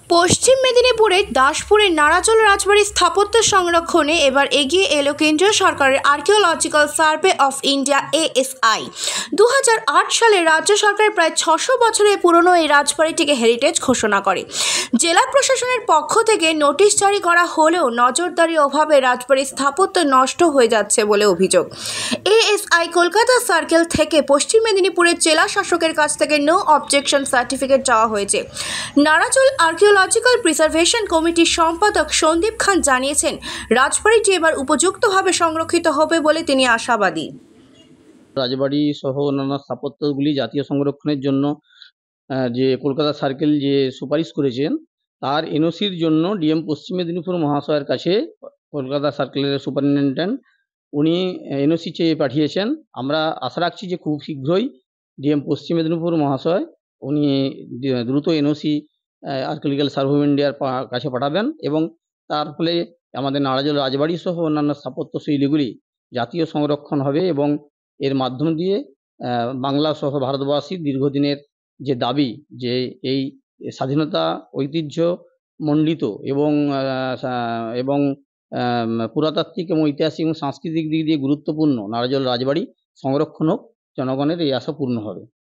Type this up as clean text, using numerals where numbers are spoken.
পশ্চিম মেদিনীপুরের দাসপুরের নারাচল রাজবাড়ির স্থাপত্য সংরক্ষণে এবার এগিয়ে এলো কেন্দ্রীয় সরকারের archaeological survey of India ASI। 2008 সালে রাজ্য সরকার প্রায় 600 বছরের পুরনো এই রাজবাড়িটিকে হেরিটেজ ঘোষণা করে। জেলা প্রশাসনের পক্ষ থেকে নোটিশ জারি করা হলেও নজরদারির অভাবে রাজবাড়ির স্থাপত্য নষ্ট হয়ে যাচ্ছে বলে অভিযোগ। ASI কলকাতা সার্কেল থেকে পশ্চিম মেদিনীপুরের জেলা শাসকের কাছ থেকে নো অবজেকশন সার্টিফিকেট চাওয়া হয়েছে। নারাচল আর্কিওলজিক্যাল প্রিজার্ভেশন কমিটির সম্পাদক সন্দীপ খান জানিয়েছেন, রাজবাড়িটি এবার উপযুক্তভাবে সংরক্ষিত হবে বলে তিনি আশাবাদী। রাজবাড়ি সহ অন্যান্য স্থাপত্যগুলি জাতীয় সংরক্ষণের জন্য যে কলকাতা সার্কেল যে সুপারিশ করেছেন তার এনওসির জন্য ডিএম পশ্চিম মেদিনীপুর মহাশয়ের কাছে কলকাতা সার্কেলের সুপারিনটেন্ডেন্ট উনি এনওসি চেয়ে পাঠিয়েছেন। আমরা আশা রাখছি যে খুব শীঘ্রই ডিএম পশ্চিম মেদিনীপুর মহাশয় উনি দ্রুত এনওসি আর্কিওলজিক্যাল সার্ভে অফ ইন্ডিয়ার কাছে পাঠাবেন এবং তার ফলে আমাদের নারাজল রাজবাড়ি সহ অন্যান্য স্থাপত্য শৈলীগুলি জাতীয় সংরক্ষণ হবে এবং এর মাধ্যম দিয়ে বাংলা সহ ভারতবাসীর দীর্ঘদিনের যে দাবি যে এই স্বাধীনতা ঐতিহ্য মণ্ডিত এবং পুরাতাত্ত্বিক এবং ঐতিহাসিক এবং সাংস্কৃতিক দিক দিয়ে গুরুত্বপূর্ণ নারাজল রাজবাড়ি সংরক্ষণ হোক, জনগণের এই আশা পূর্ণ হবে।